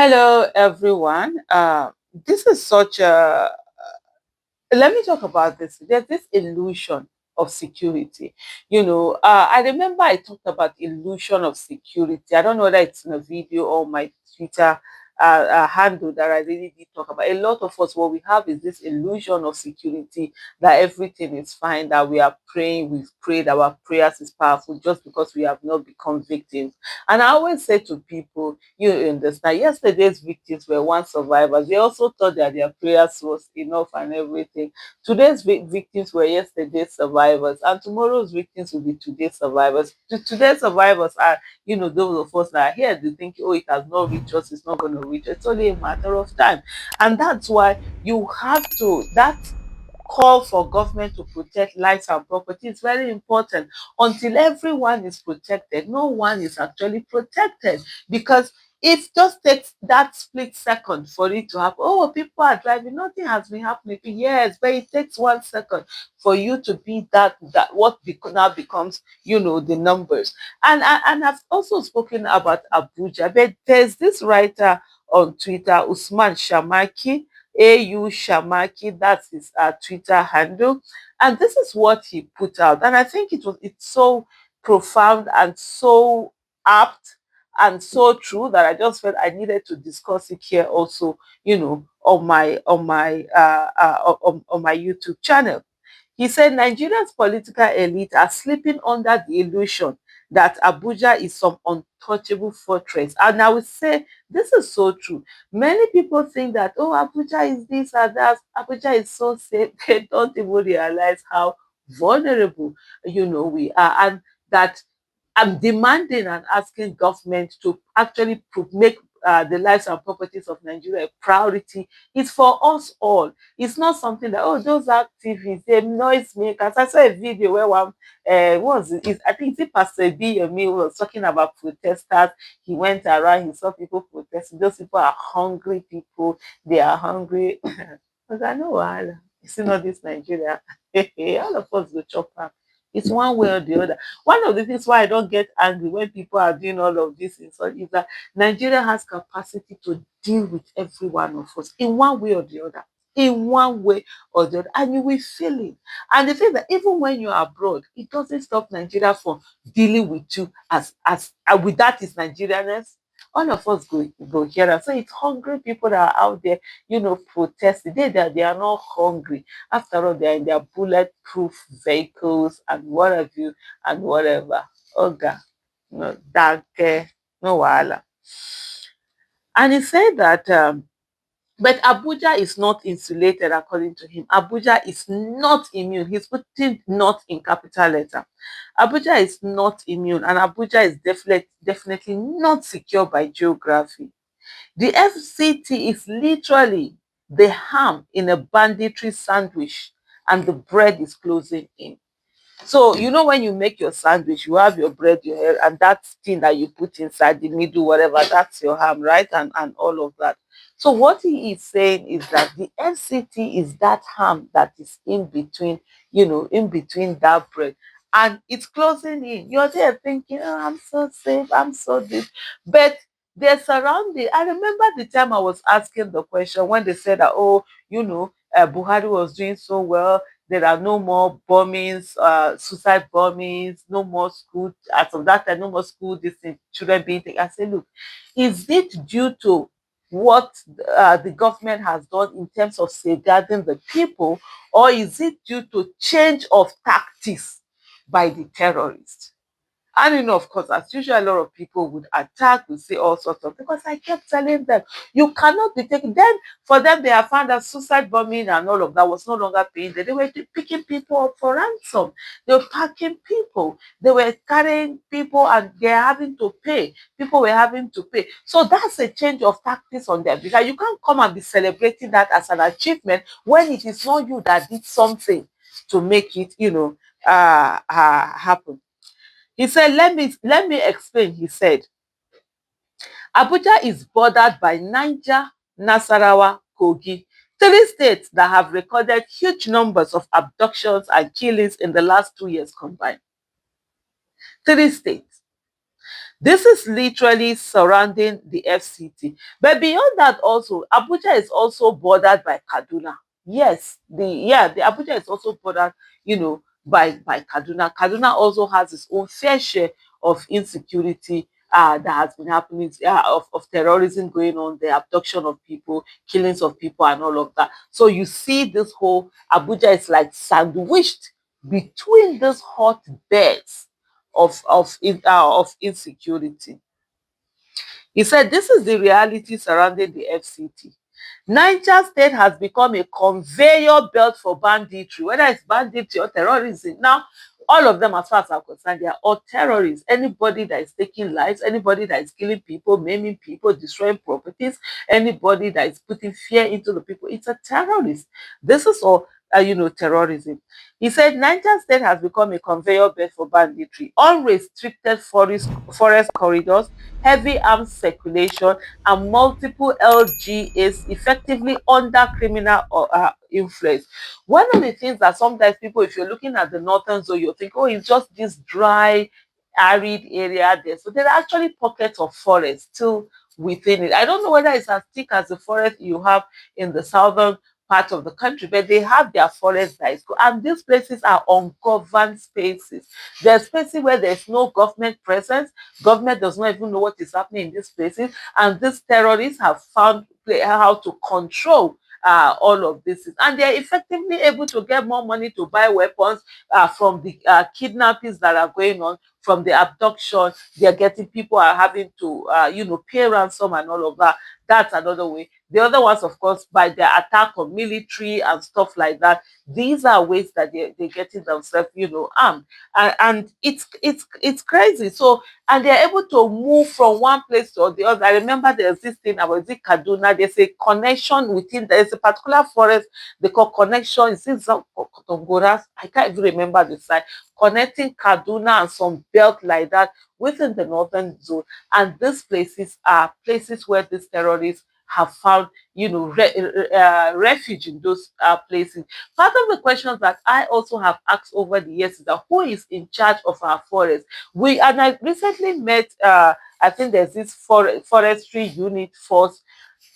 Hello, everyone. This is such a. Let me talk about this. There's this illusion of security. I remember I talked about illusion of security. I don't know whether it's in a video or my Twitter handle that I really did talk about. A lot of us, what we have is this illusion of security, that everything is fine, that we are praying, we've prayed, our prayers is powerful just because we have not become victims. And I always say to people, you understand, yesterday's victims were once survivors. They also thought that their prayers was enough and everything. Today's victims were yesterday's survivors, and tomorrow's victims will be today's survivors. Today's survivors are, those of us that are here, they think, oh, it has not reached us, it's not going to reach us. It's only a matter of time. And that's why you have to, that call for government to protect lives and property is very important. Until everyone is protected, no one is actually protected, because it just takes that split second for it to happen. Oh, people are driving, nothing has been happening. Yes, but it takes 1 second for you to be that what now becomes, the numbers. And I've also spoken about Abuja, but there's this writer on Twitter, Usman Shamaki, AU Shamaki, that's his Twitter handle. And this is what he put out. And I think it's so profound and so apt and so true that I just felt I needed to discuss it here also, on my YouTube channel. He said Nigeria's political elite are sleeping under the illusion that Abuja is some untouchable fortress. And I would say this is so true. Many people think that, oh, Abuja is this and that, Abuja is so safe. They don't even realize how vulnerable, we are. And that I'm demanding and asking government to actually make the lives and properties of Nigeria a priority. It's for us all. It's not something that, oh, those activists, they noise makers. I saw a video where one was it, I think it's Pastor B was talking about protesters. He went around, he saw people protesting. Those people are hungry people. They are hungry. Because I know wahala. You see, not this Nigeria. All of us go chop am. It's one way or the other. One of the things why I don't get angry when people are doing all of this is that Nigeria has capacity to deal with every one of us in one way or the other. In one way or the other, and you will feel it. And the thing that even when you're abroad, it doesn't stop Nigeria from dealing with you as with that is Nigerianness. All of us go here. So it's hungry people that are out there, protesting. They are not hungry. After all, they're in their bulletproof vehicles and what have you and whatever. Oga, no, danke, no wahala. And he said that, but Abuja is not insulated, according to him. Abuja is not immune. He's putting not in capital letter. Abuja is not immune, and Abuja is definitely not secure by geography. The FCT is literally the ham in a banditry sandwich, and the bread is closing in. So, when you make your sandwich, you have your bread, your hair, and that thing that you put inside the middle, whatever, that's your ham, right? And all of that. So what he is saying is that the FCT is that ham that is in between, in between that bread. And it's closing in. You're there thinking, oh, I'm so safe, I'm so this. But they're surrounded. I remember the time I was asking the question when they said that, oh, Buhari was doing so well, there are no more bombings, suicide bombings, no more school. As of that time, no more school. Children being taken. I say, look, is it due to what the government has done in terms of safeguarding the people, or is it due to change of tactics by the terrorists? And of course, as usual, a lot of people would attack, would say all sorts of, because I kept telling them, you cannot be taken. Then for them, they have found that suicide bombing and all of that was no longer paying them. They were picking people up for ransom. They were packing people. They were carrying people and they're having to pay. People were having to pay. So that's a change of tactics on them, because you can't come and be celebrating that as an achievement when it is not you that did something to make it, happen. He said, let me explain. He said, Abuja is bordered by Niger, Nasarawa, Kogi, three states that have recorded huge numbers of abductions and killings in the last 2 years combined. Three states. This is literally surrounding the FCT. But beyond that also, Abuja is also bordered by Kaduna. Yes, the Abuja is also bordered, by Kaduna. Kaduna also has its own fair share of insecurity that has been happening, of terrorism going on, the abduction of people, killings of people, and all of that. So you see, this whole Abuja is like sandwiched between these hot beds of insecurity. He said this is the reality surrounding the FCT. Niger State has become a conveyor belt for banditry, whether it's banditry or terrorism. Now, all of them, as far as I'm concerned, they are all terrorists. Anybody that is taking lives, anybody that is killing people, maiming people, destroying properties, anybody that is putting fear into the people, it's a terrorist. This is all, terrorism. He said Niger State has become a conveyor belt for banditry, unrestricted forest corridors, heavy arms circulation, and multiple LGAs effectively under criminal influence. One of the things that sometimes people, if you're looking at the northern zone, you think, oh, it's just this dry, arid area there. So there are actually pockets of forest still within it. I don't know whether it's as thick as the forest you have in the southern part of the country, but they have their forest that is good. And these places are ungoverned spaces. There are spaces where there's no government presence. Government does not even know what is happening in these places, and these terrorists have found how to control all of this, and they are effectively able to get more money to buy weapons from the kidnappings that are going on, from the abduction. They are getting, people are having to pay ransom and all of that. That's another way. The other ones, of course, by their attack on military and stuff like that. These are ways that they're getting themselves, armed. And it's crazy. So, and they're able to move from one place to the other. I remember there's this thing about the Kaduna. There's a connection within, there's a particular forest they call connection. Is it Kotongoras? I can't even remember the site. Connecting Kaduna and some belt like that within the northern zone. And these places are places where these terrorists have found, refuge in those places. Part of the questions that I also have asked over the years is that who is in charge of our forests? And I recently met, I think there's this forestry unit force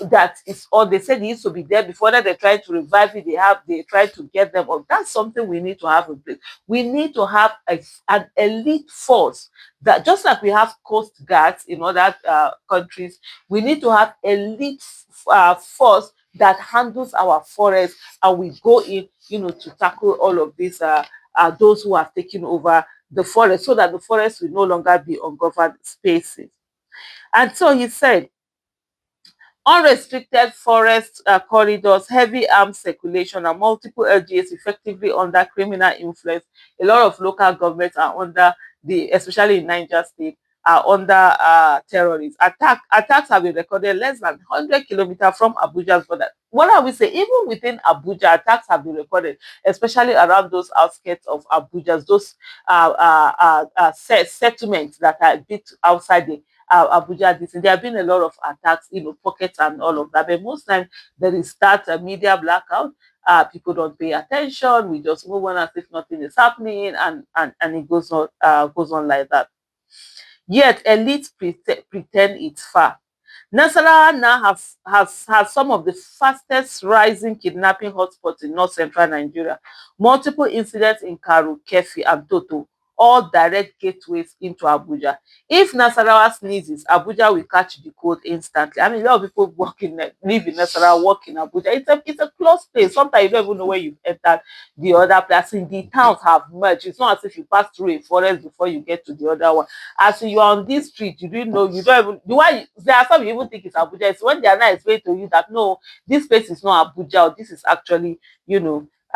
that is, or they said it used to be there before, that they're trying to revive it. They try to get them up. That's something we need to have in place. We need to have an elite force, that just like we have coast guards in other countries, we need to have elite force that handles our forests, and we go in, to tackle all of these those who have taken over the forest, so that the forest will no longer be ungoverned spaces. And so he said unrestricted forest corridors, heavy arms circulation, and multiple LGAs effectively under criminal influence. A lot of local governments are under especially in Niger State, are under terrorists. Attacks have been recorded less than 100 kilometers from Abuja's border. What are we saying? Even within Abuja, attacks have been recorded, especially around those outskirts of Abuja, those settlements that are a bit outside the Abuja. There have been a lot of attacks, pockets and all of that. But most times there is that media blackout. People don't pay attention. We just move on as if nothing is happening, and it goes on like that. Yet elites pretend it's far. Nasarawa now has some of the fastest rising kidnapping hotspots in north central Nigeria. Multiple incidents in Karu, Kefi, and Toto, all direct gateways into Abuja. If Nasarawa sneezes, Abuja will catch the cold instantly. I mean, a lot of people live in Nasarawa, work in Abuja. It's a close place. Sometimes you don't even know where you've entered the other place. In the towns have merged. It's not as if you pass through a forest before you get to the other one. As you are on this street, you didn't know, you don't even, the why there are some you even think it's Abuja. It's when they are not explaining to you that no, this place is not Abuja, or this is actually,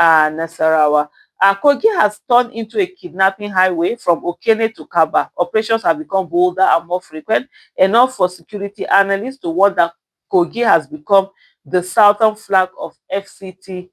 Nasarawa. Kogi has turned into a kidnapping highway from Okene to Kaba. Operations have become bolder and more frequent, enough for security analysts to warn that Kogi has become the southern flank of FCT's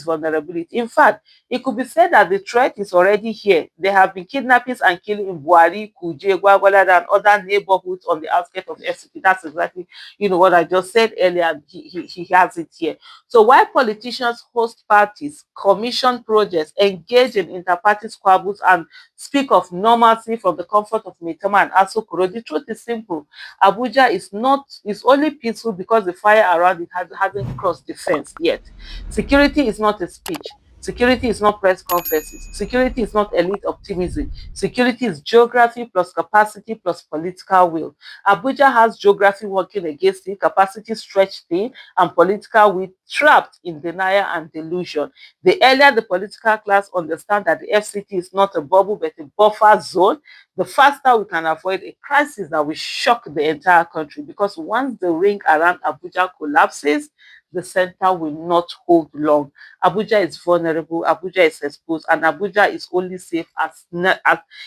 vulnerability. In fact, it could be said that the threat is already here. There have been kidnappings and killing in Buari, Kuje, Gwagwalada, and other neighborhoods on the outskirts of FCT. That's exactly, what I just said earlier. He has it here. So while politicians host parties, commission projects, engage in inter-party squabbles, and speak of normalcy from the comfort of Maitama and Asokoro. The truth is simple. Abuja is only peaceful because the fire around it hasn't crossed the fence yet. Security is not a speech. Security is not press conferences. Security is not elite optimism. Security is geography plus capacity plus political will. Abuja has geography working against it, capacity stretched thin, and political will trapped in denial and delusion. The earlier the political class understand that the FCT is not a bubble but a buffer zone, the faster we can avoid a crisis that will shock the entire country. Because once the ring around Abuja collapses, the center will not hold long. Abuja is vulnerable, Abuja is exposed, and Abuja is only safe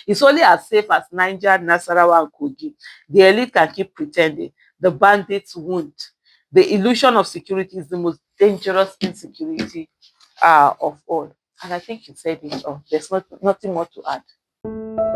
it's only as safe as Niger, Nasarawa, and Kogi. The elite can keep pretending. The bandits won't. The illusion of security is the most dangerous insecurity of all. And I think you said it all. There's nothing more to add.